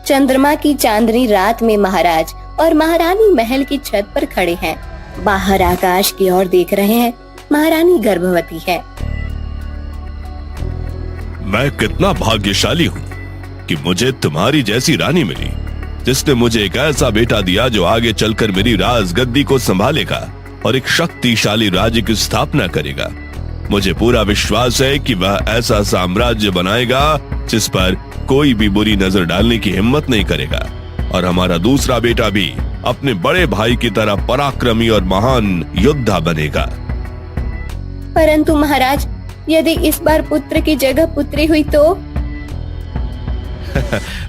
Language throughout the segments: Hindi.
चंद्रमा की चांदनी रात में महाराज और महारानी महल की छत पर खड़े हैं। बाहर आकाश की ओर देख रहे हैं। महारानी गर्भवती है। मैं कितना भाग्यशाली हूँ कि मुझे तुम्हारी जैसी रानी मिली, जिसने मुझे एक ऐसा बेटा दिया जो आगे चलकर मेरी राजगद्दी को संभालेगा और एक शक्तिशाली राज्य की स्थापना करेगा। मुझे पूरा विश्वास है कि वह ऐसा साम्राज्य बनाएगा जिस पर कोई भी बुरी नजर डालने की हिम्मत नहीं करेगा, और हमारा दूसरा बेटा भी अपने बड़े भाई की तरह पराक्रमी और महान योद्धा बनेगा। परंतु महाराज, यदि इस बार पुत्र की जगह पुत्री हुई तो?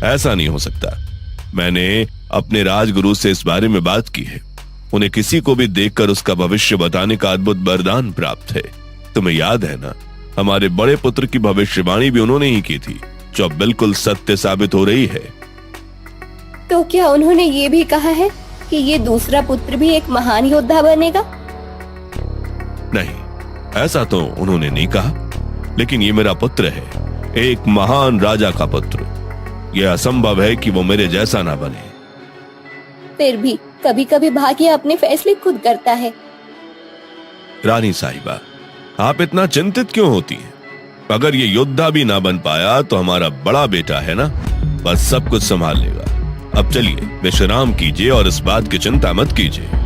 ऐसा नहीं हो सकता। मैंने अपने राजगुरु से इस बारे में बात की है। उन्हें किसी को भी देखकर उसका भविष्य बताने का अद्भुत वरदान प्राप्त है। तुम्हें याद है ना, हमारे बड़े पुत्र की भविष्यवाणी भी उन्होंने ही की थी, जो अब बिल्कुल सत्य साबित हो रही है। तो क्या उन्होंने ये भी कहा है कि ये दूसरा पुत्र भी एक महान योद्धा बनेगा? नहीं, ऐसा तो उन्होंने नहीं कहा, लेकिन ये मेरा पुत्र है, एक महान राजा का पुत्र। यह असंभव है कि वो मेरे जैसा ना बने। फिर भी कभी कभी भाग्य अपने फैसले खुद करता है। रानी साहिबा, आप इतना चिंतित क्यों होती हैं? अगर ये योद्धा भी ना बन पाया तो हमारा बड़ा बेटा है ना, बस सब कुछ संभाल लेगा। अब चलिए विश्राम कीजिए और इस बात की चिंता मत कीजिए।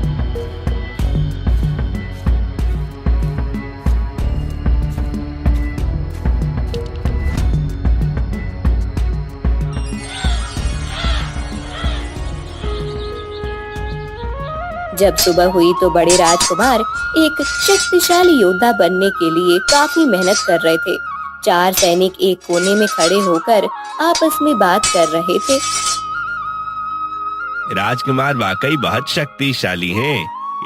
जब सुबह हुई तो बड़े राजकुमार एक शक्तिशाली योद्धा बनने के लिए काफी मेहनत कर रहे थे। 4 सैनिक एक कोने में खड़े होकर आपस में बात कर रहे थे। राजकुमार वाकई बहुत शक्तिशाली हैं।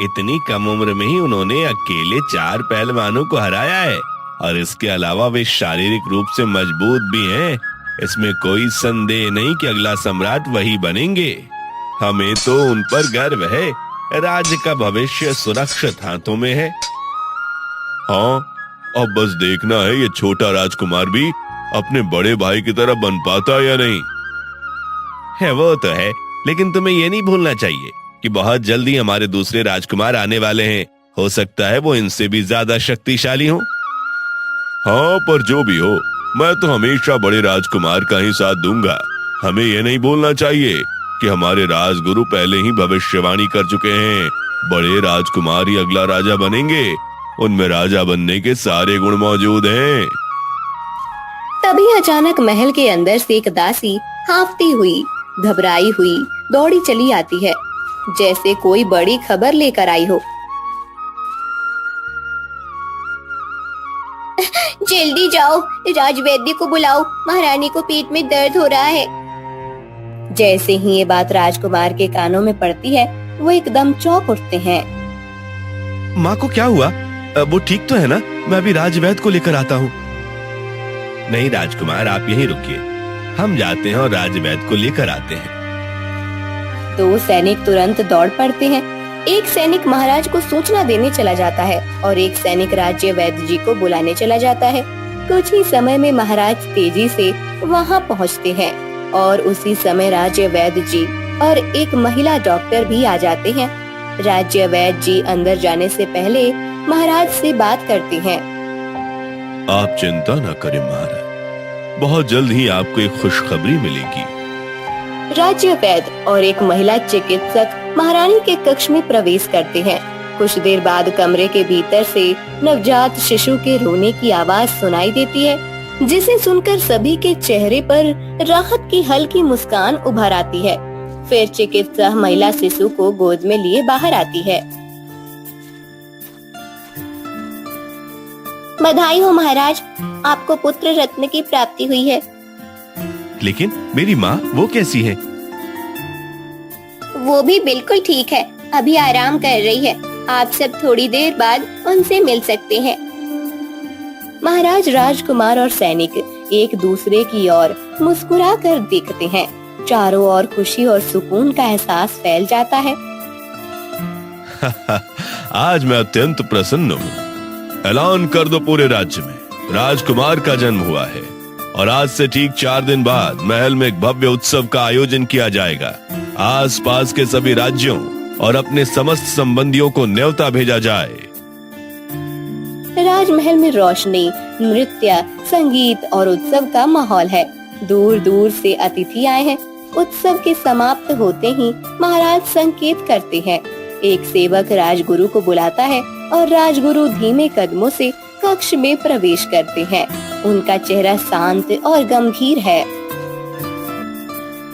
इतनी कम उम्र में ही उन्होंने अकेले 4 पहलवानों को हराया है, और इसके अलावा वे शारीरिक रूप से मजबूत भी हैं। इसमें कोई संदेह नहीं कि अगला सम्राट वही बनेंगे। हमें तो उन पर गर्व है। राज्य का भविष्य सुरक्षित हाथों में है। हाँ, अब बस देखना है ये छोटा राजकुमार भी अपने बड़े भाई की तरह बन पाता या नहीं। है वो तो है, लेकिन तुम्हें ये नहीं भूलना चाहिए कि बहुत जल्दी हमारे दूसरे राजकुमार आने वाले हैं। हो सकता है वो इनसे भी ज्यादा शक्तिशाली हो। हाँ, पर जो भी हो, मैं तो हमेशा बड़े राजकुमार का ही साथ दूंगा। हमें ये नहीं भूलना चाहिए कि हमारे राजगुरु पहले ही भविष्यवाणी कर चुके हैं। बड़े राजकुमार ही अगला राजा बनेंगे। उनमें राजा बनने के सारे गुण मौजूद हैं। तभी अचानक महल के अंदर से एक दासी हांफती हुई, घबराई हुई दौड़ी चली आती है, जैसे कोई बड़ी खबर लेकर आई हो। जल्दी जाओ, राजवैद्य को बुलाओ, महारानी को पेट में दर्द हो रहा है। जैसे ही ये बात राजकुमार के कानों में पड़ती है, वो एकदम चौंक उठते हैं। माँ को क्या हुआ? वो ठीक तो है ना? मैं अभी राजवैद्य को लेकर आता हूँ। नहीं राजकुमार, आप यहीं रुकिए, हम जाते हैं और राजवैद्य को लेकर आते हैं। 2 सैनिक तुरंत दौड़ पड़ते हैं। एक सैनिक महाराज को सूचना देने चला जाता है और एक सैनिक राज्य वैद्य जी को बुलाने चला जाता है। कुछ ही समय में महाराज तेजी से वहाँ पहुँचते हैं और उसी समय राज्य वैद्य जी और एक महिला डॉक्टर भी आ जाते हैं। राज्य वैद्य जी अंदर जाने से पहले महाराज से बात करते हैं। आप चिंता न करें महाराज, बहुत जल्द ही आपको एक खुशखबरी मिलेगी। राज्य वैद्य और एक महिला चिकित्सक महारानी के कक्ष में प्रवेश करते हैं। कुछ देर बाद कमरे के भीतर से नवजात शिशु के रोने की आवाज सुनाई देती है, जिसे सुनकर सभी के चेहरे पर राहत की हल्की मुस्कान उभर आती है। फिर चिकित्सक महिला शिशु को गोद में लिए बाहर आती है। बधाई हो महाराज, आपको पुत्र रत्न की प्राप्ति हुई है। लेकिन मेरी माँ, वो कैसी है? वो भी बिल्कुल ठीक है, अभी आराम कर रही है। आप सब थोड़ी देर बाद उनसे मिल सकते हैं। महाराज, राजकुमार और सैनिक एक दूसरे की ओर मुस्कुराकर देखते हैं। चारों ओर खुशी और सुकून का एहसास फैल जाता है। आज मैं अत्यंत प्रसन्न हूँ। ऐलान कर दो पूरे राज्य में, राजकुमार का जन्म हुआ है। और आज से ठीक 4 दिन बाद महल में एक भव्य उत्सव का आयोजन किया जाएगा। आसपास के सभी राज्यों और अपने समस्त संबंधियों को न्योता भेजा जाए। राजमहल में रोशनी, नृत्य, संगीत और उत्सव का माहौल है। दूर दूर से अतिथि आए हैं। उत्सव के समाप्त होते ही महाराज संकेत करते हैं। एक सेवक राजगुरु को बुलाता है और राजगुरु धीमे कदमों से कक्ष में प्रवेश करते हैं। उनका चेहरा शांत और गंभीर है।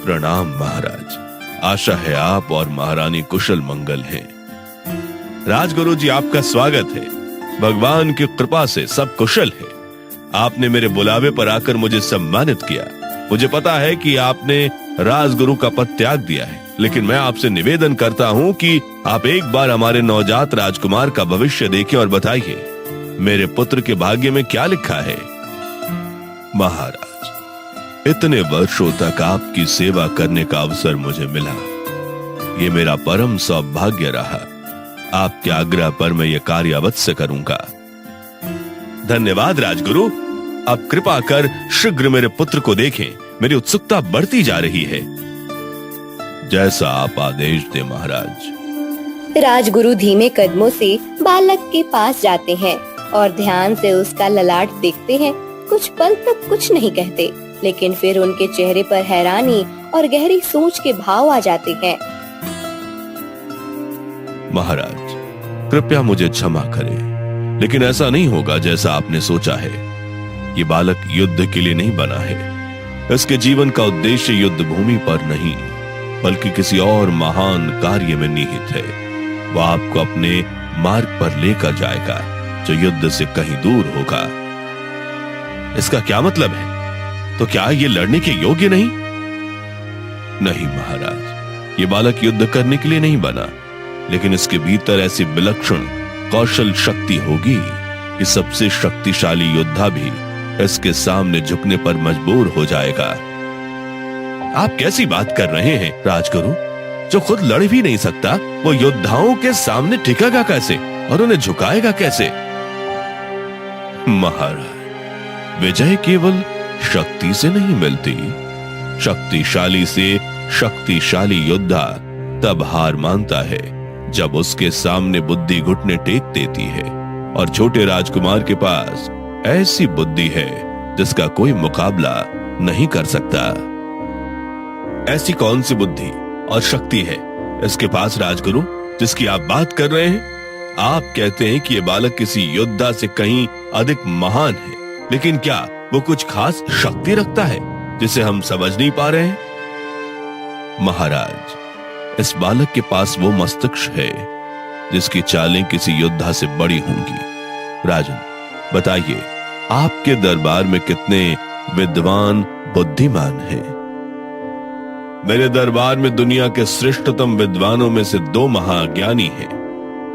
प्रणाम महाराज, आशा है आप और महारानी कुशल मंगल हैं। राजगुरु जी, आपका स्वागत है। भगवान की कृपा से सब कुशल है। आपने मेरे बुलावे पर आकर मुझे सम्मानित किया। मुझे पता है कि आपने राजगुरु का पद त्याग दिया है, लेकिन मैं आपसे निवेदन करता हूं कि आप एक बार हमारे नवजात राजकुमार का भविष्य देखें और बताइए, मेरे पुत्र के भाग्य में क्या लिखा है। महाराज, इतने वर्षों तक आपकी सेवा करने का अवसर मुझे मिला। ये मेरा परम सौभाग्य रहा। आपके आग्रह पर मैं ये कार्य अवश्य करूंगा। धन्यवाद राजगुरु। अब कृपा कर शीघ्र मेरे पुत्र को देखें। मेरी उत्सुकता बढ़ती जा रही है। जैसा आप आदेश दें महाराज। राजगुरु धीमे कदमों से बालक के पास जाते हैं और ध्यान से उसका ललाट देखते हैं। कुछ पल तक कुछ नहीं कहते, लेकिन फिर उनके चेहरे पर हैरानी और गहरी सोच के भाव आ जाते हैं। महाराज, कृपया मुझे क्षमा करें, लेकिन ऐसा नहीं होगा जैसा आपने सोचा है। ये बालक युद्ध के लिए नहीं बना है। इसके जीवन का उद्देश्य युद्ध भूमि पर नहीं, बल्कि किसी और महान कार्य में निहित है। वह आपको अपने मार्ग पर लेकर जाएगा, जो युद्ध से कहीं दूर होगा। इसका क्या मतलब है? तो क्या ये लड़ने के योग्य नहीं? नहीं महाराज, ये बालक युद्ध करने के लिए नहीं बना, लेकिन इसके भीतर ऐसी विलक्षण कौशल शक्ति होगी कि सबसे शक्तिशाली योद्धा भी इसके सामने झुकने पर मजबूर हो जाएगा। आप कैसी बात कर रहे हैं राजगुरु? जो खुद लड़ भी नहीं सकता, वो योद्धाओं के सामने टिकेगा कैसे और उन्हें झुकाएगा कैसे? महाराज, विजय केवल शक्ति से नहीं मिलती। शक्तिशाली से शक्तिशाली योद्धा तब हार मानता है जब उसके सामने बुद्धि घुटने टेक देती है, और छोटे राजकुमार के पास ऐसी बुद्धि है जिसका कोई मुकाबला नहीं कर सकता। ऐसी कौन सी बुद्धि और शक्ति है इसके पास राजगुरु, जिसकी आप बात कर रहे हैं? आप कहते हैं कि यह बालक किसी योद्धा से कहीं अधिक महान है, लेकिन क्या वो कुछ खास शक्ति रखता है जिसे हम समझ नहीं पा रहे हैं? महाराज, इस बालक के पास वो मस्तिष्क है जिसकी चालें किसी योद्धा से बड़ी होंगी। राजन, बताइए, आपके दरबार में कितने विद्वान बुद्धिमान हैं? मेरे दरबार में दुनिया के श्रेष्ठतम विद्वानों में से 2 महाज्ञानी हैं।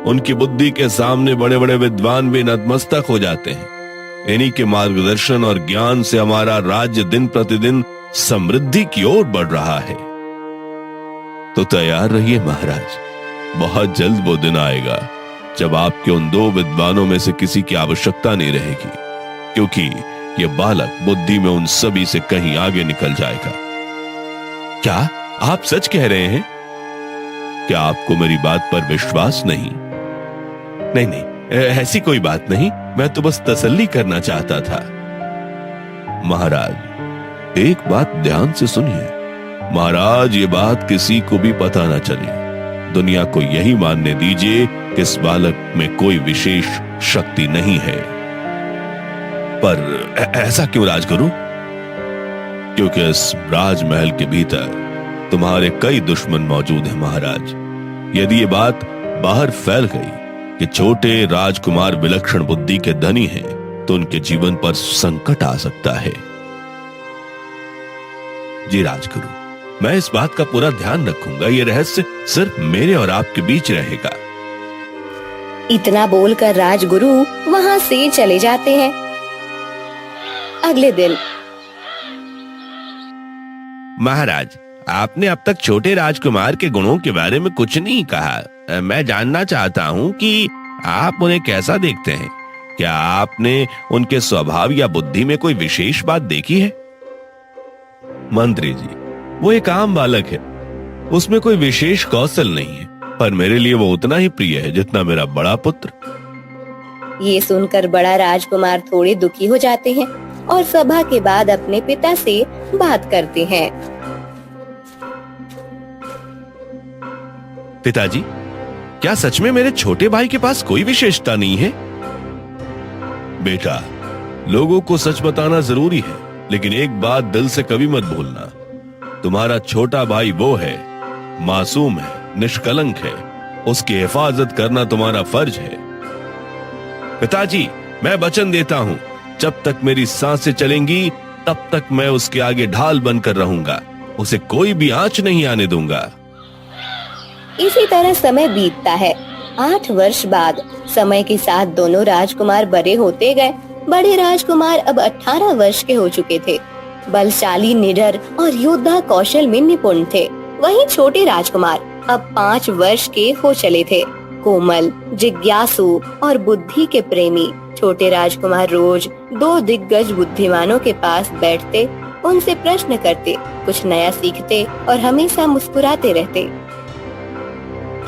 उनकी बुद्धि के सामने बड़े बड़े विद्वान भी नतमस्तक हो जाते हैं। इन्हीं के मार्गदर्शन और ज्ञान से हमारा राज्य दिन प्रतिदिन समृद्धि की ओर बढ़ रहा है। तो तैयार रहिए महाराज, बहुत जल्द वो दिन आएगा जब आपके उन 2 विद्वानों में से किसी की आवश्यकता नहीं रहेगी, क्योंकि ये बालक बुद्धि में उन सभी से कहीं आगे निकल जाएगा। क्या आप सच कह रहे हैं? क्या आपको मेरी बात पर विश्वास नहीं? नहीं नहीं, ऐसी कोई बात नहीं, मैं तो बस तसल्ली करना चाहता था। महाराज, एक बात ध्यान से सुनिए। महाराज, ये बात किसी को भी पता ना चले। दुनिया को यही मानने दीजिए कि इस बालक में कोई विशेष शक्ति नहीं है। पर ऐसा क्यों राजगुरु? क्योंकि इस राजमहल के भीतर तुम्हारे कई दुश्मन मौजूद हैं महाराज। यदि ये बात बाहर फैल गई कि छोटे राजकुमार विलक्षण बुद्धि के धनी हैं, तो उनके जीवन पर संकट आ सकता है। जी राजगुरु, मैं इस बात का पूरा ध्यान रखूंगा। ये रहस्य सिर्फ मेरे और आपके बीच रहेगा। इतना बोलकर राजगुरु वहां से चले जाते हैं। अगले दिन महाराज, आपने अब तक छोटे राजकुमार के गुणों के बारे में कुछ नहीं कहा। मैं जानना चाहता हूँ कि आप उन्हें कैसा देखते हैं। क्या आपने उनके स्वभाव या बुद्धि में कोई विशेष बात देखी है? मंत्री जी, वो एक आम बालक है, उसमें कोई विशेष कौशल नहीं है, पर मेरे लिए वो उतना ही प्रिय है जितना मेरा बड़ा पुत्र। ये सुनकर बड़ा राजकुमार थोड़े दुखी हो जाते हैं और सभा के बाद अपने पिता से बात करते हैं। पिताजी, क्या सच में मेरे छोटे भाई के पास कोई विशेषता नहीं है? बेटा, लोगों को सच बताना जरूरी है, लेकिन एक बात दिल से कभी मत भूलना, तुम्हारा छोटा भाई वो है, मासूम है, निष्कलंक है, उसकी हिफाजत करना तुम्हारा फर्ज है। पिताजी, मैं वचन देता हूं, जब तक मेरी सांसें चलेंगी तब तक मैं उसके आगे ढाल बनकर रहूंगा, उसे कोई भी आंच नहीं आने दूंगा। इसी तरह समय बीतता है। 8 वर्ष बाद समय के साथ दोनों राजकुमार बड़े होते गए। बड़े राजकुमार अब 18 वर्ष के हो चुके थे, बलशाली, निडर और योद्धा कौशल में निपुण थे। वहीं छोटे राजकुमार अब 5 वर्ष के हो चले थे, कोमल, जिज्ञासु और बुद्धि के प्रेमी। छोटे राजकुमार रोज 2 दिग्गज बुद्धिमानों के पास बैठते, उनसे प्रश्न करते, कुछ नया सीखते और हमेशा मुस्कुराते रहते।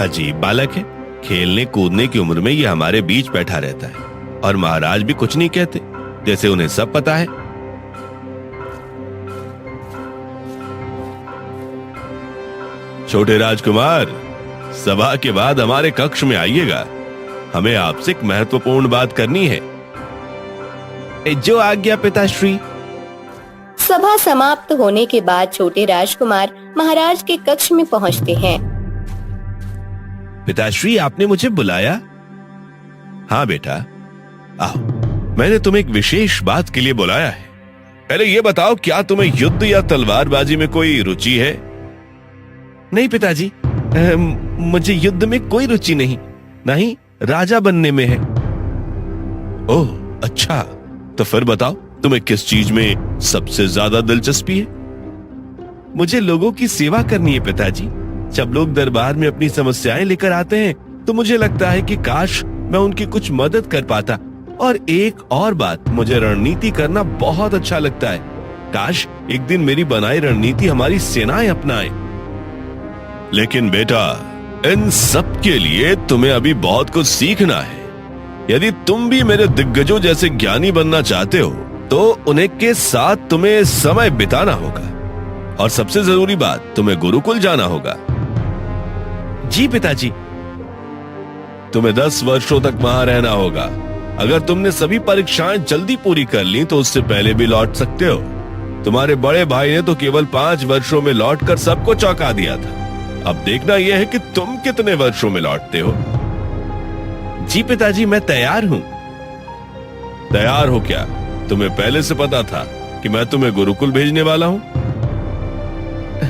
अजीब बालक है, खेलने कूदने की उम्र में ये हमारे बीच बैठा रहता है और महाराज भी कुछ नहीं कहते, जैसे उन्हें सब पता है। छोटे राजकुमार, सभा के बाद हमारे कक्ष में आइएगा, हमें आपसे एक महत्वपूर्ण बात करनी है। जो आज्ञा पिताश्री। सभा समाप्त होने के बाद छोटे राजकुमार महाराज के कक्ष में पहुंचते हैं। पिताश्री, आपने मुझे बुलाया? हाँ बेटा, आओ, मैंने तुम्हें एक विशेष बात के लिए बुलाया है। पहले ये बताओ, क्या तुम्हें युद्ध या तलवारबाजी में कोई रुचि है? नहीं पिताजी, मुझे युद्ध में कोई रुचि नहीं, नहीं राजा बनने में है। ओह अच्छा, तो फिर बताओ तुम्हें किस चीज में सबसे ज्यादा दिलचस्पी है? मुझे लोगों की सेवा करनी है पिताजी। जब लोग दरबार में अपनी समस्याएं लेकर आते हैं तो मुझे लगता है कि काश मैं उनकी कुछ मदद कर पाता। और एक और बात, मुझे रणनीति करना बहुत अच्छा लगता है। काश एक दिन मेरी बनाई रणनीति हमारी सेनाएं अपनाए। लेकिन बेटा, इन सब के लिए तुम्हें अभी बहुत कुछ सीखना है। यदि तुम भी मेरे दिग्गजों जैसे ज्ञानी बनना चाहते हो तो उन्हें के साथ तुम्हें समय बिताना होगा, और सबसे जरूरी बात, तुम्हें गुरुकुल जाना होगा। जी पिताजी। तुम्हें 10 वर्षों तक वहां रहना होगा। अगर तुमने सभी परीक्षाएं जल्दी पूरी कर ली तो उससे पहले भी लौट सकते हो। तुम्हारे बड़े भाई ने तो केवल 5 वर्षों में लौटकर सबको चौंका दिया था। अब देखना यह है कि तुम कितने वर्षों में लौटते हो। जी पिताजी, मैं तैयार हूं। तैयार हो क्या? तुम्हें पहले से पता था कि मैं तुम्हें गुरुकुल भेजने वाला हूं?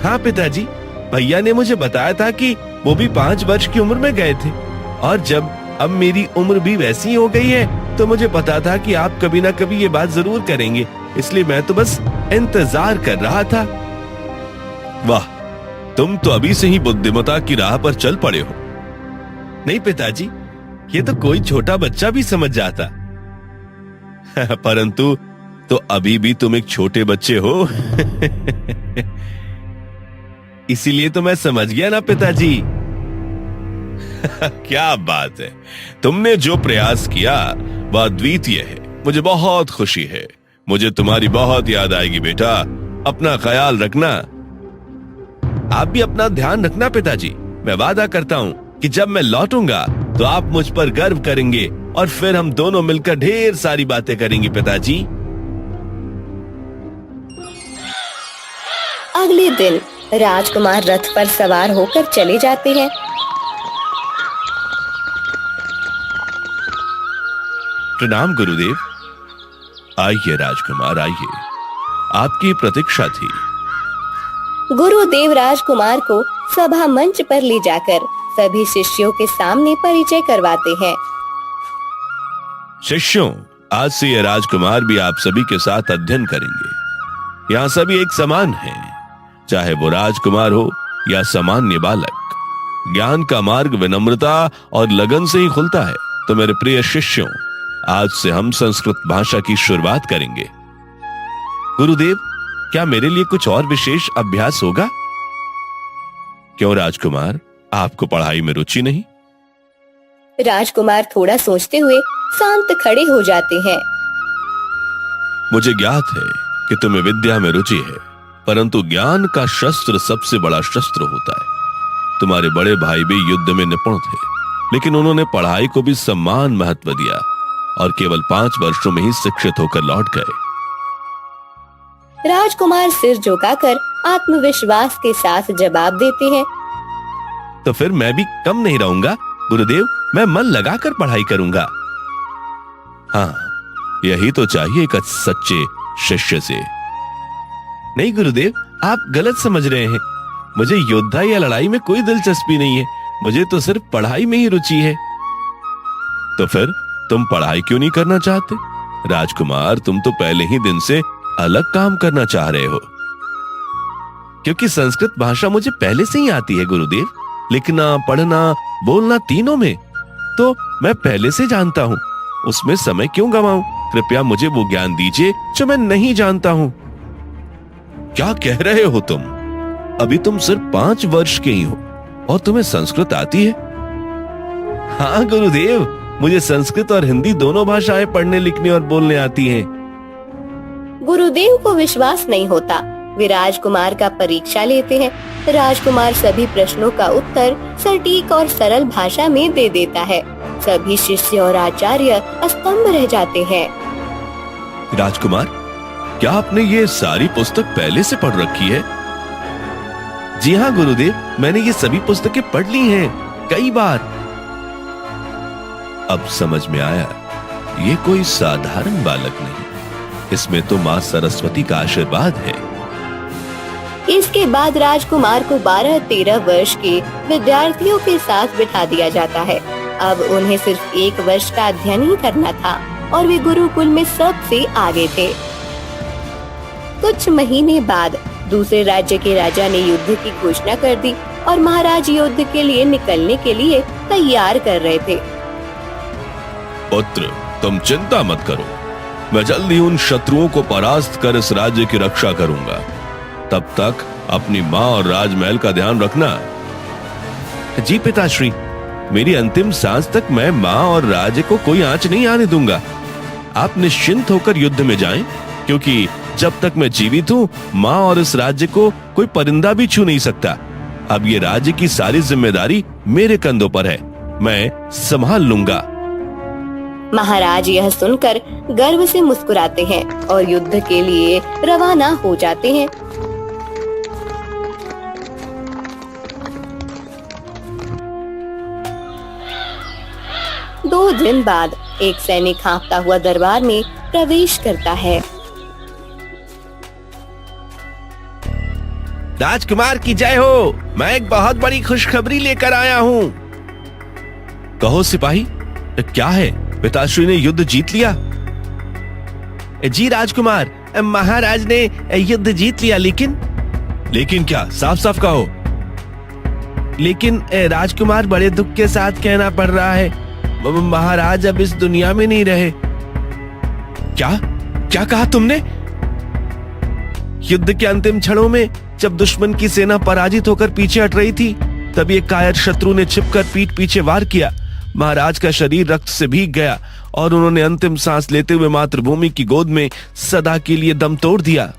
हाँ पिताजी, भैया ने मुझे बताया था कि वो भी 5 वर्ष की उम्र में गए थे, और जब अब मेरी उम्र भी वैसी ही हो गई है तो मुझे पता था कि आप कभी ना कभी ये बात जरूर करेंगे, इसलिए मैं तो बस इंतजार कर रहा था। वाह, तुम तो अभी से ही बुद्धिमता की राह पर चल पड़े हो। नहीं पिताजी, ये तो कोई छोटा बच्चा भी समझ जाता। परंतु तो अभी भी तुम एक छोटे बच्चे हो। इसीलिए तो मैं समझ गया ना पिताजी। क्या बात है, तुमने जो प्रयास किया वह अद्वितीय है। मुझे बहुत खुशी है। मुझे तुम्हारी बहुत याद आएगी बेटा। अपना ख्याल रखना। आप भी अपना ध्यान रखना पिताजी। मैं वादा करता हूं कि जब मैं लौटूंगा तो आप मुझ पर गर्व करेंगे और फिर हम दोनों मिलकर ढेर सारी बातें करेंगे पिताजी। अगले दिन राजकुमार रथ पर सवार होकर चले जाते हैं। प्रणाम गुरुदेव। आइए राजकुमार, आइए, आपकी प्रतीक्षा थी। गुरुदेव राजकुमार को सभा मंच पर ले जाकर सभी शिष्यों के सामने परिचय करवाते हैं। शिष्यों, आज से ये राजकुमार भी आप सभी के साथ अध्ययन करेंगे। यहाँ सभी एक समान हैं, चाहे वो राजकुमार हो या सामान्य बालक। ज्ञान का मार्ग विनम्रता और लगन से ही खुलता है। तो मेरे प्रिय शिष्यों, आज से हम संस्कृत भाषा की शुरुआत करेंगे। गुरुदेव, क्या मेरे लिए कुछ और विशेष अभ्यास होगा? क्यों राजकुमार, आपको पढ़ाई में रुचि नहीं? राजकुमार थोड़ा सोचते हुए शांत खड़े हो जाते हैं। मुझे ज्ञात है कि तुम्हें विद्या में रुचि है, परंतु ज्ञान का शस्त्र सबसे बड़ा शस्त्र होता है। तुम्हारे बड़े भाई भी युद्ध में निपुण थे, लेकिन उन्होंने पढ़ाई को भी सम्मान महत्व दिया और केवल 5 वर्षों में ही शिक्षित होकर लौट गए। राजकुमार सिर झुकाकर आत्मविश्वास के साथ जवाब देते हैं। तो फिर मैं भी कम नहीं रहूंगा गुरुदेव, मैं मन लगाकर पढ़ाई करूंगा। हाँ, यही तो चाहिए एक सच्चे शिष्य से। नहीं गुरुदेव, आप गलत समझ रहे हैं। मुझे योद्धा या लड़ाई में कोई दिलचस्पी नहीं है, मुझे तो सिर्फ पढ़ाई में ही रुचि है। तो फिर तुम पढ़ाई क्यों नहीं करना चाहते? राजकुमार, तुम तो पहले ही दिन से अलग काम करना चाह रहे हो। क्योंकि संस्कृत भाषा मुझे पहले से ही आती है गुरुदेव, लिखना, पढ़ना, बोलना तीनों में तो मैं पहले से जानता हूँ। उसमें समय क्यों गंवाऊं? कृपया मुझे वो ज्ञान दीजिए जो मैं नहीं जानता हूँ। क्या कह रहे हो तुम? अभी तुम सिर्फ 5 वर्ष के ही हो और तुम्हें संस्कृत आती है? हाँ गुरुदेव, मुझे संस्कृत और हिंदी दोनों भाषाएं पढ़ने, लिखने और बोलने आती हैं। गुरुदेव को विश्वास नहीं होता। वे राजकुमार का परीक्षा लेते हैं। राजकुमार सभी प्रश्नों का उत्तर सटीक और सरल भाषा में दे देता है। सभी शिष्य और आचार्य स्तंभ रह जाते हैं। राजकुमार, क्या आपने ये सारी पुस्तक पहले से पढ़ रखी है? जी हाँ गुरुदेव, मैंने ये सभी पुस्तकें पढ़ ली हैं कई बार। अब समझ में आया, ये कोई साधारण बालक नहीं, इसमें तो माँ सरस्वती का आशीर्वाद है। इसके बाद राजकुमार को 12-13 वर्ष के विद्यार्थियों के साथ बिठा दिया जाता है। अब उन्हें सिर्फ 1 वर्ष का अध्ययन ही करना था और वे गुरुकुल में सबसे आगे थे। कुछ महीने बाद दूसरे राज्य के राजा ने युद्ध की घोषणा कर दी और महाराज युद्ध के लिए निकलने के लिए तैयार कर रहे थे। पुत्र, तुम चिंता मत करो, मैं जल्दी उन शत्रुओं को परास्त कर इस राज्य की रक्षा करूंगा। तब तक अपनी माँ और राजमहल का ध्यान रखना। जी पिताश्री, मेरी अंतिम सांस तक मैं माँ और राज्य को कोई आंच नहीं आने दूंगा। आप निश्चिंत होकर युद्ध में जाएं, क्योंकि जब तक मैं जीवित हूँ, माँ और इस राज्य को कोई परिंदा भी छू नहीं सकता। अब ये राज्य की सारी जिम्मेदारी मेरे कंधों पर है, मैं संभाल लूंगा। महाराज यह सुनकर गर्व से मुस्कुराते हैं और युद्ध के लिए रवाना हो जाते हैं। दो दिन बाद एक सैनिक हाँफता हुआ दरबार में प्रवेश करता है। राजकुमार की जय हो, मैं एक बहुत बड़ी खुशखबरी लेकर आया हूँ। कहो सिपाही, क्या है? पिताश्री ने युद्ध जीत लिया? जी राजकुमार, महाराज ने युद्ध जीत लिया, लेकिन क्या? साफ साफ कहो। लेकिन राजकुमार, बड़े दुख के साथ कहना पड़ रहा है, महाराज अब इस दुनिया में नहीं रहे। क्या कहा तुमने? युद्ध के अंतिम क्षणों में जब दुश्मन की सेना पराजित होकर पीछे हट रही थी, तब एक कायर शत्रु ने छिपकर पीठ पीछे वार किया। महाराज का शरीर रक्त से भीग गया और उन्होंने अंतिम सांस लेते हुए मातृभूमि की गोद में सदा के लिए दम तोड़ दिया।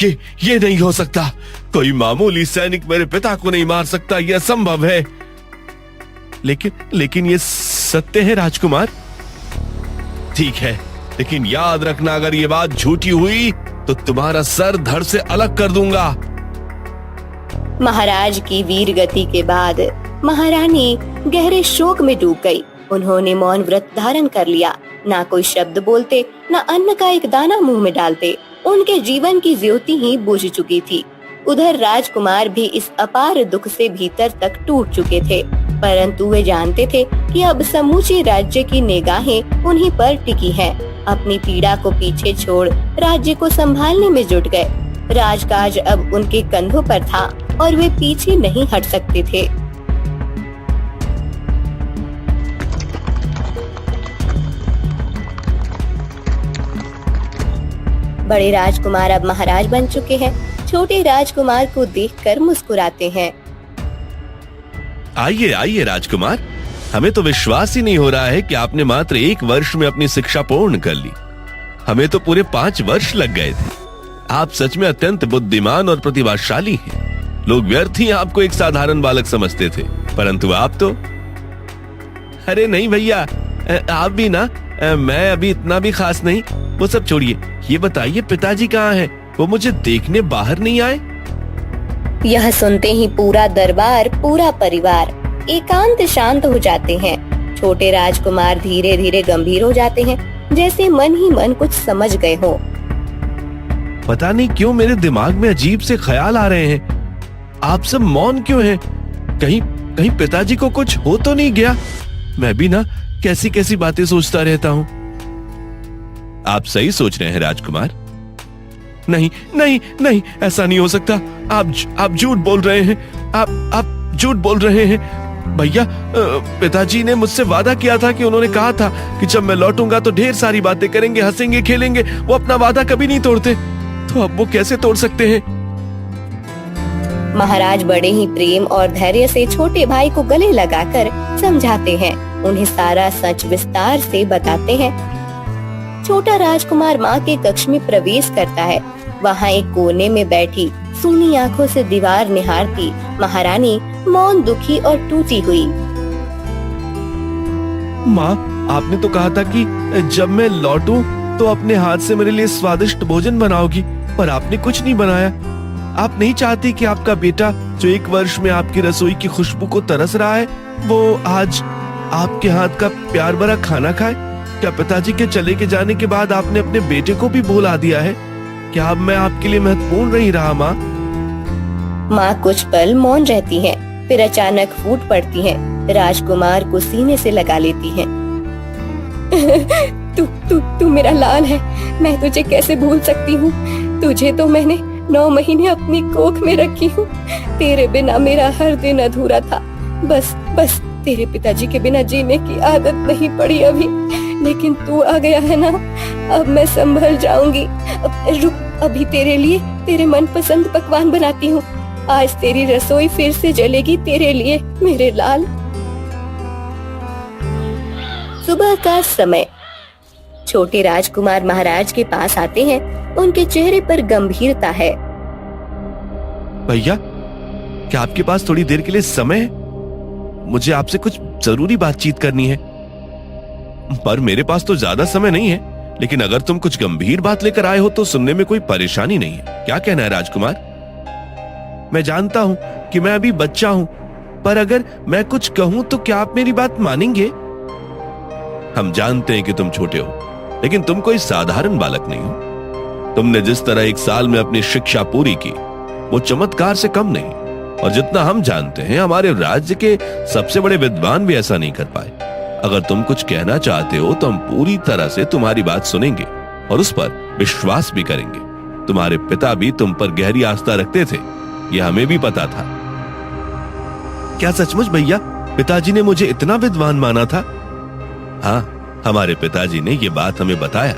ये नहीं हो सकता। कोई मामूली सैनिक मेरे पिता को नहीं मार सकता, यह असंभव है। लेकिन ये सत्य है राजकुमार। ठीक है, लेकिन याद रखना, अगर ये बात झूठी हुई तो तुम्हारा सर धड़ से अलग कर दूंगा। महाराज की वीर गति के बाद महारानी गहरे शोक में डूब गई। उन्होंने मौन व्रत धारण कर लिया, ना कोई शब्द बोलते, ना अन्न का एक दाना मुंह में डालते। उनके जीवन की ज्योति ही बुझ चुकी थी। उधर राजकुमार भी इस अपार दुख से भीतर तक टूट चुके थे, परंतु वे जानते थे कि अब समूचे राज्य की निगाहें उन्हीं पर टिकी हैं। अपनी पीड़ा को पीछे छोड़ राज्य को संभालने में जुट गए। राजकाज अब उनके कंधों पर था और वे पीछे नहीं हट सकते थे। बड़े राजकुमार अब महाराज बन चुके हैं। छोटे राजकुमार को देखकर मुस्कुराते हैं। आइए आइए राजकुमार, हमें तो विश्वास ही नहीं हो रहा है कि आपने मात्र 1 वर्ष में अपनी शिक्षा पूर्ण कर ली। हमें तो पूरे 5 वर्ष लग गए थे। आप सच में अत्यंत बुद्धिमान और प्रतिभाशाली हैं। लोग व्यर्थ ही आपको एक साधारण बालक समझते थे, परंतु आप तो। अरे नहीं भैया, आप भी ना, मैं अभी इतना भी खास नहीं। वो सब छोड़िए, ये बताइए पिताजी कहाँ हैं? वो मुझे देखने बाहर नहीं आए? यह सुनते ही पूरा दरबार, पूरा परिवार एकांत शांत हो जाते हैं। छोटे राजकुमार धीरे धीरे गंभीर हो जाते हैं, जैसे मन ही मन कुछ समझ गए हो। पता नहीं क्यों मेरे दिमाग में अजीब से ख्याल आ रहे हैं। आप सब मौन क्यों हैं? कहीं पिताजी को कुछ हो तो नहीं गया? मैं भी ना कैसी कैसी बातें सोचता रहता हूँ। आप सही सोच रहे हैं राजकुमार। नहीं नहीं नहीं, ऐसा नहीं हो सकता। आप झूठ बोल रहे हैं। आप झूठ बोल रहे हैं भैया। पिताजी ने मुझसे वादा किया था कि उन्होंने कहा था कि जब मैं लौटूंगा तो ढेर सारी बातें करेंगे, हंसेंगे, खेलेंगे। वो अपना वादा कभी नहीं तोड़ते, तो अब वो कैसे तोड़ सकते हैं? महाराज बड़े ही प्रेम और धैर्य से छोटे भाई को गले लगाकर समझाते हैं, उन्हें सारा सच विस्तार से बताते हैं। छोटा राजकुमार माँ के कक्ष में प्रवेश करता है। वहाँ एक कोने में बैठी सूनी आंखों से दीवार निहारती महारानी मौन, दुखी और टूटी हुई। माँ, आपने तो कहा था कि जब मैं लौटूं तो अपने हाथ से मेरे लिए स्वादिष्ट भोजन बनाओगी, पर आपने कुछ नहीं बनाया। आप नहीं चाहती कि आपका बेटा, जो 1 वर्ष में आपकी रसोई की खुशबू को तरस रहा है, वो आज आपके हाथ का प्यार भरा खाना खाए? क्या पिताजी के चले के जाने के बाद आपने अपने बेटे को भी भुला दिया है? क्या अब मैं आपके लिए महत्वपूर्ण नहीं रहा माँ? माँ कुछ पल मौन रहती हैं, फिर अचानक फूट पड़ती हैं, राजकुमार को सीने से लगा लेती हैं। तू मेरा लाल है, मैं तुझे कैसे भूल सकती हूँ? तुझे तो मैंने 9 महीने अपनी कोख में रखी हूँ। तेरे बिना मेरा हर दिन अधूरा था। बस तेरे पिताजी के बिना जीने की आदत नहीं पड़ी अभी, लेकिन तू आ गया है ना, अब मैं संभल जाऊंगी। रुक, अभी तेरे लिए तेरे मनपसंद पकवान बनाती हूँ। आज तेरी रसोई फिर से जलेगी तेरे लिए, मेरे लाल। सुबह का समय। छोटे राजकुमार महाराज के पास आते हैं। उनके चेहरे पर गंभीरता है। भैया, क्या आपके पास थोड़ी देर के लिए समय है? मुझे आपसे कुछ जरूरी बातचीत करनी है। पर मेरे पास तो ज्यादा समय नहीं है, लेकिन अगर तुम कुछ गंभीर बात लेकर आए हो तो सुनने में कोई परेशानी नहीं है। क्या कहना है राजकुमार? मैं जानता हूं कि मैं अभी बच्चा हूं, पर अगर मैं कुछ कहूं तो क्या आप मेरी बात मानेंगे? हम जानते हैं कि तुम छोटे हो, लेकिन तुम कोई साधारण बालक नहीं हो। तुमने जिस तरह 1 साल में अपनी शिक्षा पूरी की, वो चमत्कार से कम नहीं। और जितना हम जानते हैं, हमारे राज्य के सबसे बड़े विद्वान भी ऐसा नहीं कर पाए। अगर तुम कुछ कहना चाहते हो तो हम पूरी तरह से तुम्हारी बात सुनेंगे और उस पर विश्वास भी करेंगे। तुम्हारे पिता भी तुम पर गहरी आस्था रखते थे, यह हमें भी पता था। क्या सचमुच भैया पिताजी ने मुझे इतना विद्वान माना था? हाँ, हमारे पिताजी ने ये बात हमें बताया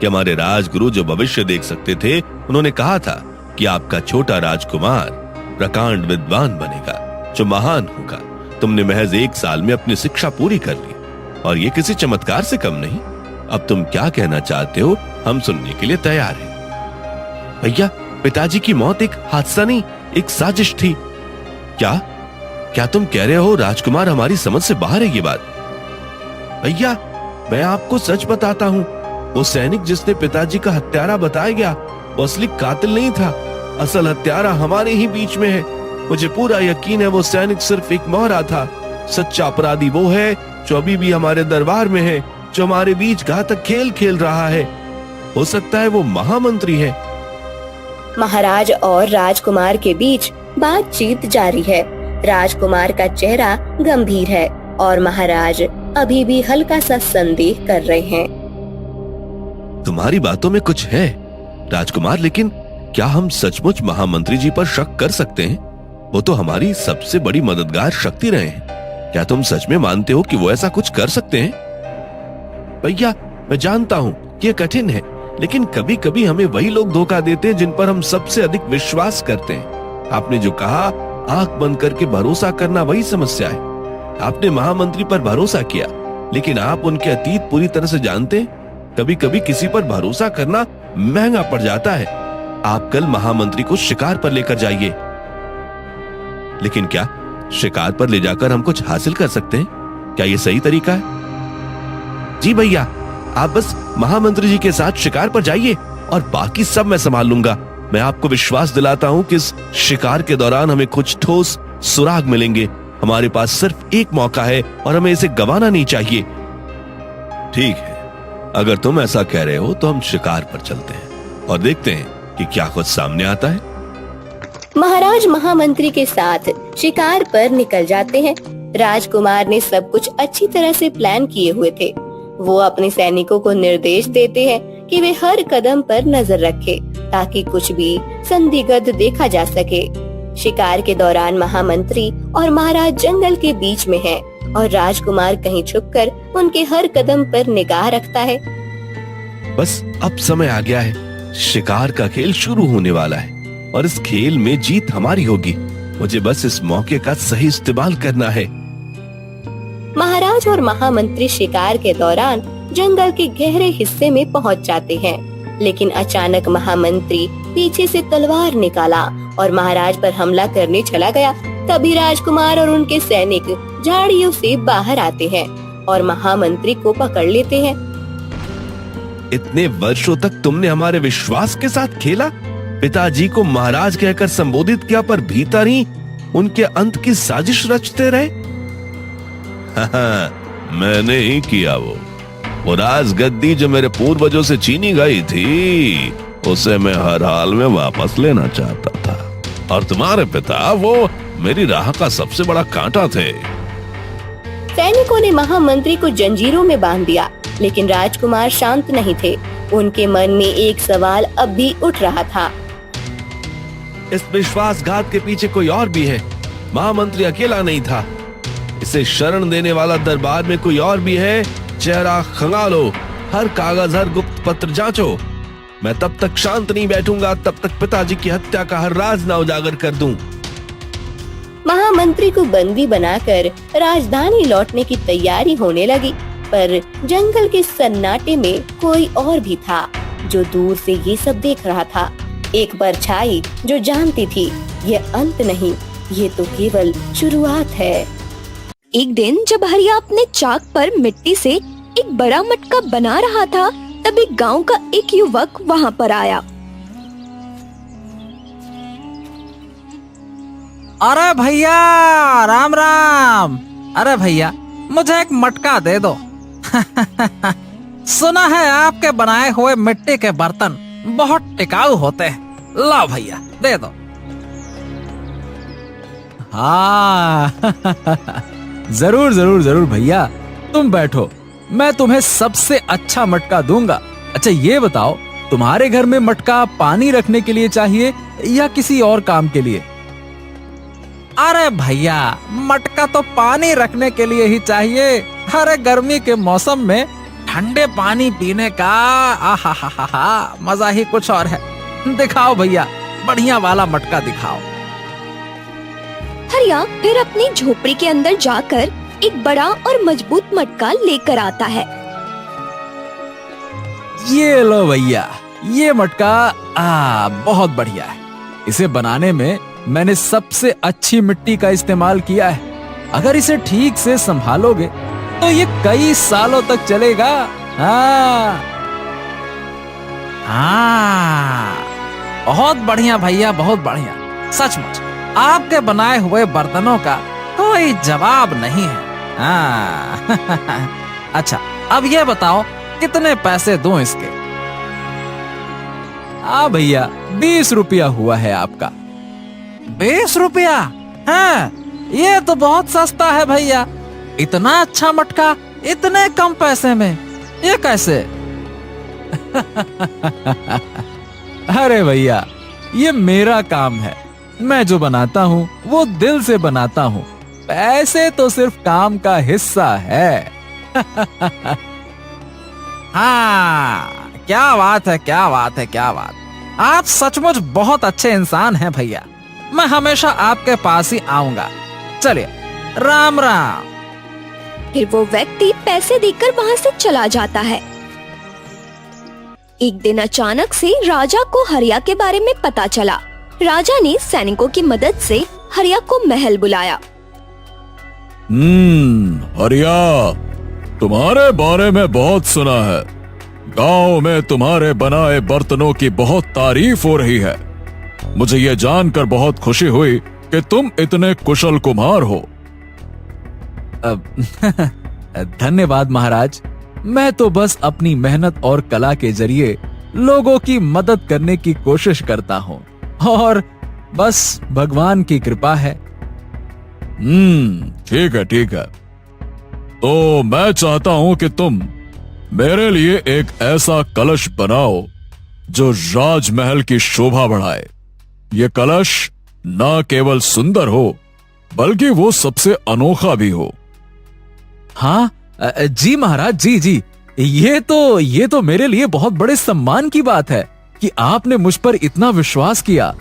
कि हमारे राजगुरु जो भविष्य देख सकते थे, उन्होंने कहा था कि आपका छोटा राजकुमार प्रकांड विद्वान बनेगा, जो महान होगा। तुमने महज 1 साल में अपनी शिक्षा पूरी कर ली, और ये किसी चमत्कार से कम नहीं। अब तुम क्या कहना चाहते हो, हम सुनने के लिए तैयार हैं। भैया, पिताजी की मौत एक हादसा नहीं, एक साजिश थी। क्या तुम कह रहे हो राजकुमार? हमारी समझ से बाहर है ये बात। भैया, मैं आपको सच बताता हूँ, वो सैनिक जिसने पिताजी का हत्यारा बताया गया, वो असली कातिल नहीं था। असल हत्यारा हमारे ही बीच में है। मुझे पूरा यकीन है वो सैनिक सिर्फ एक मोहरा था। सच्चा अपराधी वो है जो अभी भी हमारे दरबार में है, जो हमारे बीच घातक खेल खेल रहा है। हो सकता है वो महामंत्री है। महाराज और राजकुमार के बीच बातचीत जारी है। राजकुमार का चेहरा गंभीर है और महाराज अभी भी हल्का सा संदेह कर रहे हैं। तुम्हारी बातों में कुछ है राजकुमार, लेकिन क्या हम सचमुच महामंत्री जी पर शक कर सकते हैं? वो तो हमारी सबसे बड़ी मददगार शक्ति रहे हैं। क्या तुम सच में मानते हो कि वो ऐसा कुछ कर सकते हैं? भैया, मैं जानता हूँ ये कठिन है, लेकिन कभी कभी हमें वही लोग धोखा देते हैं जिन पर हम सबसे अधिक विश्वास करते हैं। आपने जो कहा, आंख बंद करके भरोसा करना वही समस्या है। आपने महामंत्री पर भरोसा किया, लेकिन आप उनके अतीत पूरी तरह से जानते हैं। कभी कभी किसी पर भरोसा करना महंगा पड़ जाता है। आप कल महामंत्री को शिकार पर लेकर जाइए। लेकिन क्या शिकार पर ले जाकर हम कुछ हासिल कर सकते हैं? क्या यह सही तरीका है? जी भैया, आप बस महामंत्री जी के साथ शिकार पर जाइए और बाकी सब मैं संभाल लूंगा। मैं आपको विश्वास दिलाता हूं कि इस शिकार के दौरान हमें कुछ ठोस सुराग मिलेंगे। हमारे पास सिर्फ एक मौका है और हमें इसे गंवाना नहीं चाहिए। ठीक है, अगर तुम ऐसा कह रहे हो तो हम शिकार पर चलते हैं और देखते हैं कि क्या कुछ सामने आता है। महाराज महामंत्री के साथ शिकार पर निकल जाते हैं। राजकुमार ने सब कुछ अच्छी तरह से प्लान किए हुए थे। वो अपने सैनिकों को निर्देश देते हैं कि वे हर कदम पर नजर रखें ताकि कुछ भी संदिग्ध देखा जा सके। शिकार के दौरान महामंत्री और महाराज जंगल के बीच में हैं और राजकुमार कहीं छुपकर उनके हर कदम पर निगाह रखता है। बस अब समय आ गया है। शिकार का खेल शुरू होने वाला है और इस खेल में जीत हमारी होगी। मुझे बस इस मौके का सही इस्तेमाल करना है। महाराज और महामंत्री शिकार के दौरान जंगल के गहरे हिस्से में पहुंच जाते हैं, लेकिन अचानक महामंत्री पीछे से तलवार निकाला और महाराज पर हमला करने चला गया। तभी राजकुमार और उनके सैनिक झाड़ियों से बाहर आते हैं और महामंत्री को पकड़ लेते हैं। इतने वर्षों तक तुमने हमारे विश्वास के साथ खेला, पिताजी को महाराज कहकर संबोधित किया, पर भीतर ही उनके अंत की साजिश रचते रहे। मैंने ही किया। वो राजगद्दी जो मेरे पूर्वजों से छीनी गई थी, उसे मैं हर हाल में वापस लेना चाहता था। और तुम्हारे पिता वो मेरी राह का सबसे बड़ा कांटा थे। सैनिकों ने महामंत्री को जंजीरों में बांध दिया, लेकिन राजकुमार शांत नहीं थे। उनके मन में एक सवाल अब भी उठ रहा था। इस विश्वासघात के पीछे कोई और भी है। महामंत्री अकेला नहीं था। इसे शरण देने वाला दरबार में कोई और भी है। चेहरा खंगालो, हर कागज, हर गुप्त पत्र जांचो। मैं तब तक शांत नहीं बैठूंगा, तब तक पिताजी की हत्या का हर राज ना उजागर कर दूं। महामंत्री को बंदी बनाकर राजधानी लौटने की तैयारी होने लगी, पर जंगल के सन्नाटे में कोई और भी था जो दूर से ये सब देख रहा था। एक परछाई जो जानती थी ये अंत नहीं, ये तो केवल शुरुआत है। एक दिन जब हरिया अपने चाक पर मिट्टी से एक बड़ा मटका बना रहा था, तब एक गांव का एक युवक वहां पर आया। अरे भैया, राम राम। अरे भैया, मुझे एक मटका दे दो। सुना है आपके बनाए हुए मिट्टी के बर्तन बहुत टिकाऊ होते हैं। लाओ भैया, दे दो। हाँ जरूर जरूर जरूर भैया, तुम बैठो, मैं तुम्हें सबसे अच्छा मटका दूंगा। अच्छा ये बताओ, तुम्हारे घर में मटका पानी रखने के लिए चाहिए या किसी और काम के लिए? अरे भैया, मटका तो पानी रखने के लिए ही चाहिए। अरे गर्मी के मौसम में ठंडे पानी पीने का आहा मजा ही कुछ और है। दिखाओ भैया, बढ़िया वाला मटका दिखाओ। हरिया फिर अपनी झोपड़ी के अंदर जाकर एक बड़ा और मजबूत मटका लेकर आता है। ये लो भैया, ये मटका बहुत बढ़िया है। इसे बनाने में मैंने सबसे अच्छी मिट्टी का इस्तेमाल किया है। अगर इसे ठीक से संभालोगे तो ये कई सालों तक चलेगा। बहुत बढ़िया भैया, बहुत बढ़िया। सचमुच आपके बनाए हुए बर्तनों का कोई जवाब नहीं है। अच्छा अब ये बताओ, कितने पैसे दूं इसके? भैया 20 रुपया हुआ है आपका। 20 रुपया? हाँ, ये तो बहुत सस्ता है भैया। इतना अच्छा मटका इतने कम पैसे में, ये कैसे? अरे भैया, ये मेरा काम है। मैं जो बनाता हूँ वो दिल से बनाता हूँ। पैसे तो सिर्फ काम का हिस्सा है। हाँ, क्या बात है, क्या बात है, क्या बात। आप सचमुच बहुत अच्छे इंसान हैं भैया। मैं हमेशा आपके पास ही आऊंगा। चलिए, राम राम। फिर वो व्यक्ति पैसे देकर वहाँ से चला जाता है। एक दिन अचानक से राजा को हरिया के बारे में पता चला। राजा ने सैनिकों की मदद से हरिया को महल बुलाया। हरिया, तुम्हारे बारे में बहुत सुना है। गांव में तुम्हारे बनाए बर्तनों की बहुत तारीफ हो रही है। मुझे ये जानकर बहुत खुशी हुई कि तुम इतने कुशल कुम्हार हो। धन्यवाद महाराज। मैं तो बस अपनी मेहनत और कला के जरिए लोगों की मदद करने की कोशिश करता हूँ, और बस भगवान की कृपा है। ठीक है, ठीक है। तो मैं चाहता हूं कि तुम मेरे लिए एक ऐसा कलश बनाओ जो राजमहल की शोभा बढ़ाए। ये कलश ना केवल सुंदर हो, बल्कि वो सबसे अनोखा भी हो। हाँ जी महाराज, जी जी। ये तो मेरे लिए बहुत बड़े सम्मान की बात है कि आपने मुझ पर इतना विश्वास किया।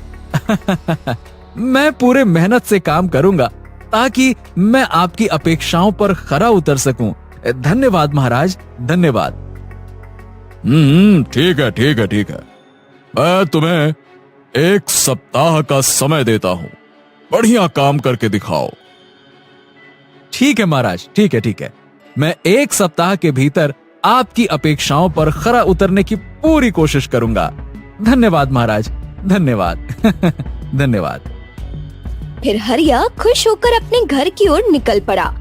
मैं पूरे मेहनत से काम करूंगा ताकि मैं आपकी अपेक्षाओं पर खरा उतर सकूं। धन्यवाद महाराज, धन्यवाद। ठीक है, ठीक है, ठीक है। मैं तुम्हें 1 सप्ताह का समय देता हूं। बढ़िया काम करके दिखाओ। ठीक है महाराज, ठीक है, ठीक है। मैं 1 सप्ताह के भीतर आपकी अपेक्षाओं पर खरा उतरने की पूरी कोशिश करूंगा। धन्यवाद महाराज, धन्यवाद। धन्यवाद। फिर हरिया खुश होकर अपने घर की ओर निकल पड़ा।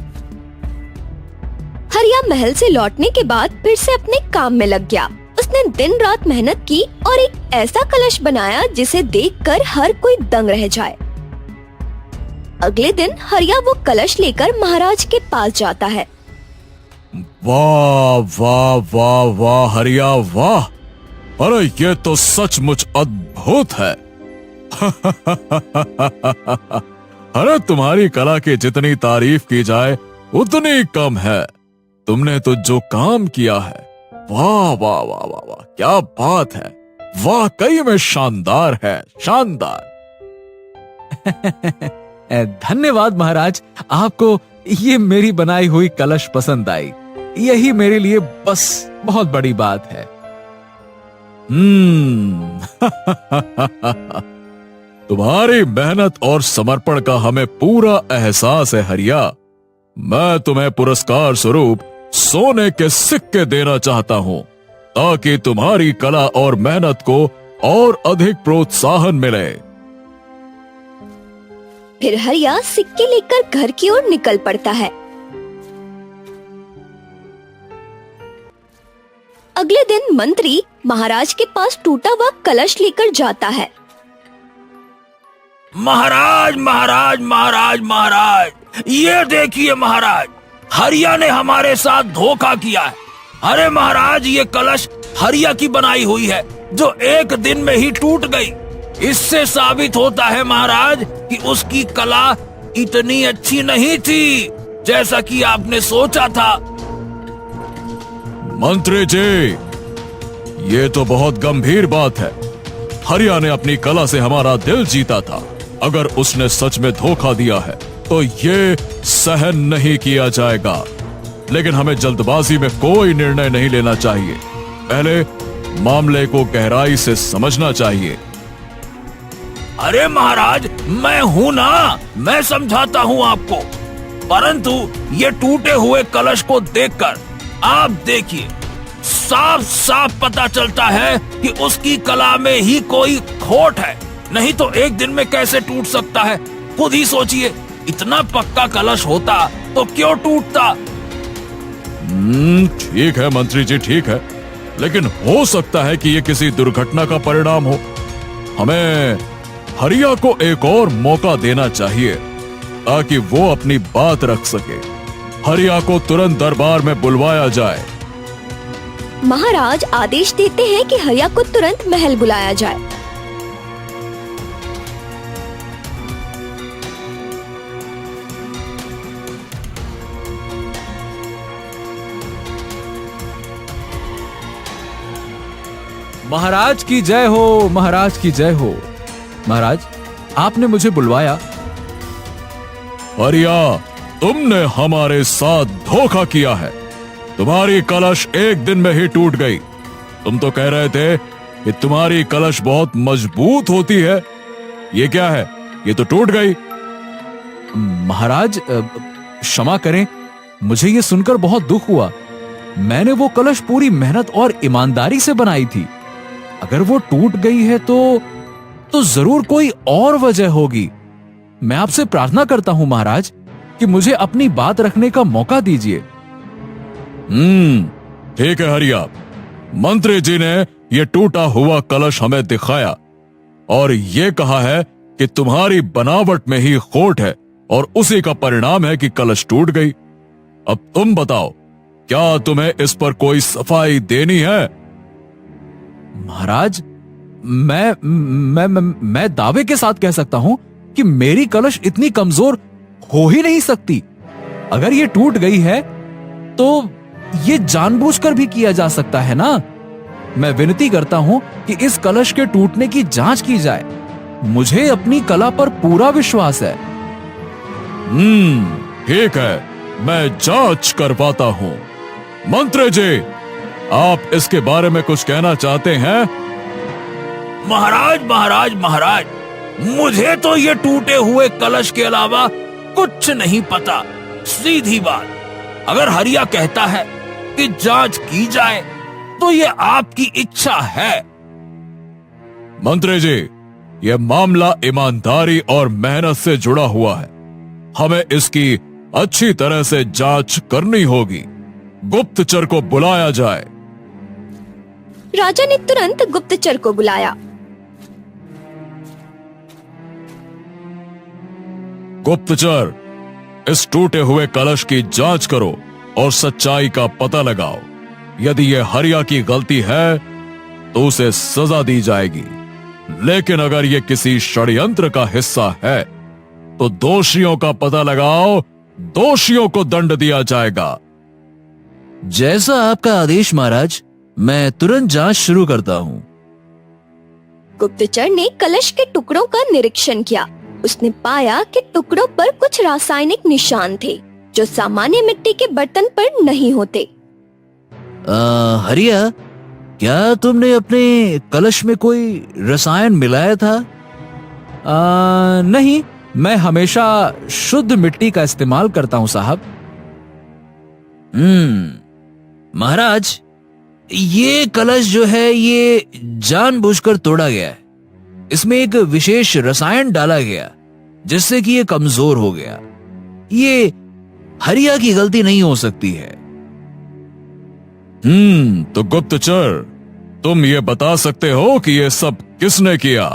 हरिया महल से लौटने के बाद फिर से अपने काम में लग गया। उसने दिन रात मेहनत की और एक ऐसा कलश बनाया जिसे देखकर हर कोई दंग रह जाए। अगले दिन हरिया वो कलश लेकर महाराज के पास जाता है। वाह वाह वाह वाह हरिया, वाह! अरे ये तो सचमुच अद्भुत है। अरे तुम्हारी कला की जितनी तारीफ की जाए उतनी कम है। तुमने तो जो काम किया है, वाह वाह वाह वाह वाह, क्या बात है। वाकई में शानदार है, शानदार। धन्यवाद महाराज। आपको ये मेरी बनाई हुई कलश पसंद आई, यही मेरे लिए बस बहुत बड़ी बात है। तुम्हारी मेहनत और समर्पण का हमें पूरा एहसास है हरिया। मैं तुम्हें पुरस्कार स्वरूप सोने के सिक्के देना चाहता हूं, ताकि तुम्हारी कला और मेहनत को और अधिक प्रोत्साहन मिले। फिर हरिया सिक्के लेकर घर की ओर निकल पड़ता है। अगले दिन मंत्री महाराज के पास टूटा हुआ कलश लेकर जाता है। महाराज महाराज महाराज महाराज, ये देखिए महाराज, हरिया ने हमारे साथ धोखा किया है। अरे महाराज, ये कलश हरिया की बनाई हुई है जो एक दिन में ही टूट गई। इससे साबित होता है महाराज कि उसकी कला इतनी अच्छी नहीं थी जैसा कि आपने सोचा था। मंत्री जी, ये तो बहुत गंभीर बात है। हरिया ने अपनी कला से हमारा दिल जीता था। अगर उसने सच में धोखा दिया है तो ये सहन नहीं किया जाएगा। लेकिन हमें जल्दबाजी में कोई निर्णय नहीं लेना चाहिए। पहले मामले को गहराई से समझना चाहिए। अरे महाराज, मैं हूं ना, मैं समझाता हूं आपको। परंतु ये टूटे हुए कलश को देखकर आप देखिए, साफ साफ पता चलता है कि उसकी कला में ही कोई खोट है। नहीं तो एक दिन में कैसे टूट सकता है? खुद ही सोचिए, इतना पक्का कलश होता तो क्यों टूटता? ठीक है मंत्री जी, ठीक है, लेकिन हो सकता है कि ये किसी दुर्घटना का परिणाम हो। हमें हरिया को एक और मौका देना चाहिए ताकि वो अपनी बात रख सके। हरिया को तुरंत दरबार में बुलवाया जाए। महाराज आदेश देते हैं कि हरिया को तुरंत महल बुलाया जाए। महाराज की जय हो, महाराज की जय हो। महाराज, आपने मुझे बुलवाया। हरिया, तुमने हमारे साथ धोखा किया है। तुम्हारी कलश एक दिन में ही टूट गई। तुम तो कह रहे थे कि तुम्हारी कलश बहुत मजबूत होती है। ये क्या है? ये तो टूट गई। महाराज, क्षमा करें, मुझे ये सुनकर बहुत दुख हुआ। मैंने वो कलश पूरी मेहनत और ईमानदारी से बनाई थी। अगर वो टूट गई है तो जरूर कोई और वजह होगी। मैं आपसे प्रार्थना करता हूं महाराज कि मुझे अपनी बात रखने का मौका दीजिए। ठीक है हरिया। मंत्री जी ने ये टूटा हुआ कलश हमें दिखाया और ये कहा है कि तुम्हारी बनावट में ही खोट है और उसी का परिणाम है कि कलश टूट गई। अब तुम बताओ, क्या तुम्हें इस पर कोई सफाई देनी है? महाराज, मैं दावे के साथ कह सकता हूं कि मेरी कलश इतनी कमजोर हो ही नहीं सकती। अगर ये टूट गई है तो ये जानबूझकर भी किया जा सकता है ना। मैं विनती करता हूं कि इस कलश के टूटने की जांच की जाए। मुझे अपनी कला पर पूरा विश्वास है। ठीक है, मैं जांच करवाता हूं। मंत्री जी, आप इसके बारे में कुछ कहना चाहते हैं? महाराज महाराज महाराज, मुझे तो ये टूटे हुए कलश के अलावा कुछ नहीं पता। सीधी बात, अगर हरिया कहता है कि जांच की जाए तो ये आपकी इच्छा है। मंत्री जी, यह मामला ईमानदारी और मेहनत से जुड़ा हुआ है। हमें इसकी अच्छी तरह से जांच करनी होगी। गुप्तचर को बुलाया जाए। राजा ने तुरंत गुप्तचर को बुलाया। गुप्तचर, इस टूटे हुए कलश की जांच करो और सच्चाई का पता लगाओ। यदि यह हरिया की गलती है तो उसे सजा दी जाएगी, लेकिन अगर यह किसी षड्यंत्र का हिस्सा है तो दोषियों का पता लगाओ, दोषियों को दंड दिया जाएगा। जैसा आपका आदेश महाराज, मैं तुरंत जांच शुरू करता हूँ। गुप्तचर ने कलश के टुकड़ों का निरीक्षण किया। उसने पाया कि टुकड़ों पर कुछ रासायनिक निशान थे जो सामान्य मिट्टी के बर्तन पर नहीं होते। हरिया, क्या तुमने अपने कलश में कोई रसायन मिलाया था? नहीं, मैं हमेशा शुद्ध मिट्टी का इस्तेमाल करता हूं साहब। महाराज, ये कलश जो है ये जानबूझकर तोड़ा गया है। इसमें एक विशेष रसायन डाला गया जिससे कि ये कमजोर हो गया। ये हरिया की गलती नहीं हो सकती है। तो गुप्तचर, तुम ये बता सकते हो कि ये सब किसने किया?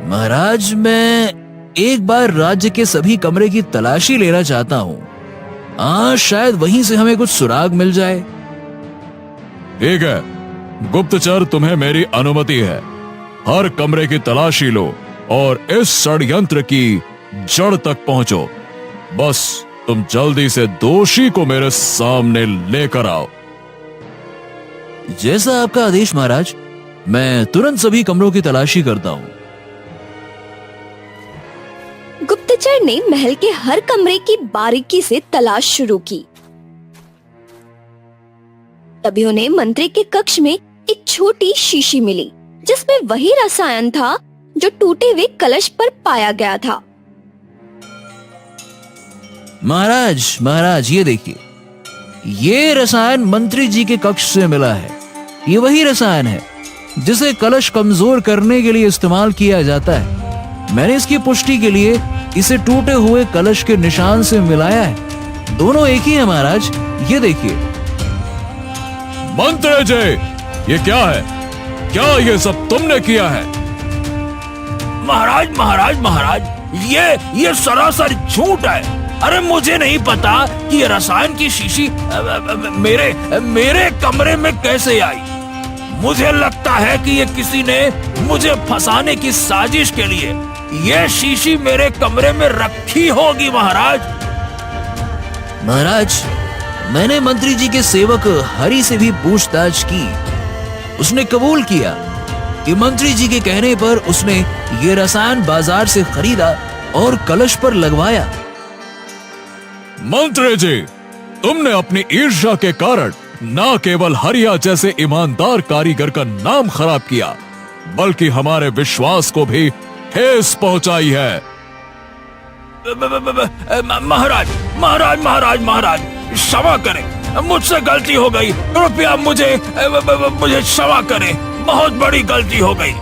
महाराज, मैं एक बार राज्य के सभी कमरे की तलाशी लेना चाहता हूं। शायद वहीं से हमें कुछ सुराग मिल जाए। ठीक है गुप्तचर, तुम्हें मेरी अनुमति है। हर कमरे की तलाशी लो और इस षड्यंत्र की जड़ तक पहुंचो। बस तुम जल्दी से दोषी को मेरे सामने लेकर आओ। जैसा आपका आदेश महाराज, मैं तुरंत सभी कमरों की तलाशी करता हूं। गुप्तचर ने महल के हर कमरे की बारीकी से तलाश शुरू की। तभी उन्हें मंत्री के कक्ष में एक छोटी शीशी मिली जिसमें वही रसायन था जो टूटे हुए कलश पर पाया गया था। महाराज, ये देखिए, ये रसायन मंत्री जी के कक्ष से मिला है। ये वही रसायन है जिसे कलश कमजोर करने के लिए इस्तेमाल किया जाता है। मैंने इसकी पुष्टि के लिए इसे टूटे हुए कलश के निशान से मिलाया है। दोनों एक ही है महाराज, ये देखिए। मंत्री जी, ये क्या है? क्या ये सब तुमने किया है? महाराज, ये सरासर झूठ है। अरे मुझे नहीं पता कि ये रसायन की शीशी मेरे कमरे में कैसे आई। मुझे लगता है कि ये किसी ने मुझे फंसाने की साजिश के लिए ये शीशी मेरे कमरे में रखी होगी। महाराज, मैंने मंत्री जी के सेवक हरि से भी पूछताछ की। उसने कबूल किया कि मंत्री जी के कहने पर उसने ये रसायन बाजार से खरीदा और कलश पर लगवाया। मंत्री जी, तुमने अपनी ईर्ष्या के कारण न केवल हरिया जैसे ईमानदार कारीगर का नाम खराब किया, बल्कि हमारे विश्वास को भी ठेस पहुंचाई है। महाराज महाराज महाराज महाराज, क्षमा करें, मुझसे गलती हो गई। कृपया मुझे क्षमा करें, बहुत बड़ी गलती हो गई।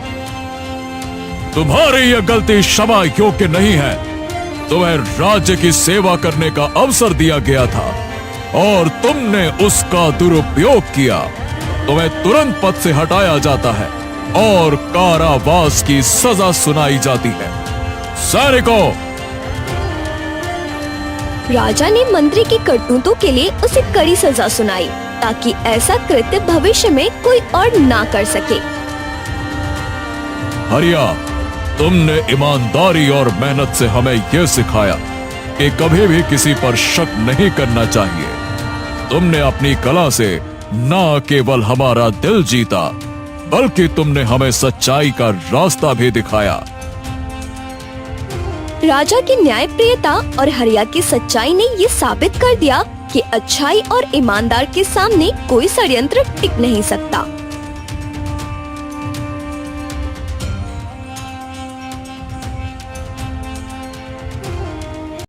तुम्हारी यह गलती क्षमा योग्य नहीं है। तुम्हें राज्य की सेवा करने का अवसर दिया गया था और तुमने उसका दुरुपयोग किया। तुम्हें तुरंत पद से हटाया जाता है और कारावास की सजा सुनाई जाती है। सैनिकों, राजा ने मंत्री की करतूतों के लिए उसे कड़ी सजा सुनाई ताकि ऐसा कृत्य भविष्य में कोई और ना कर सके। हरिया, तुमने ईमानदारी और मेहनत से हमें यह सिखाया कि कभी भी किसी पर शक नहीं करना चाहिए। तुमने अपनी कला से न केवल हमारा दिल जीता, बल्कि तुमने हमें सच्चाई का रास्ता भी दिखाया। राजा की न्यायप्रियता और हरिया की सच्चाई ने ये साबित कर दिया कि अच्छाई और ईमानदार के सामने कोई षड्यंत्र टिक नहीं सकता।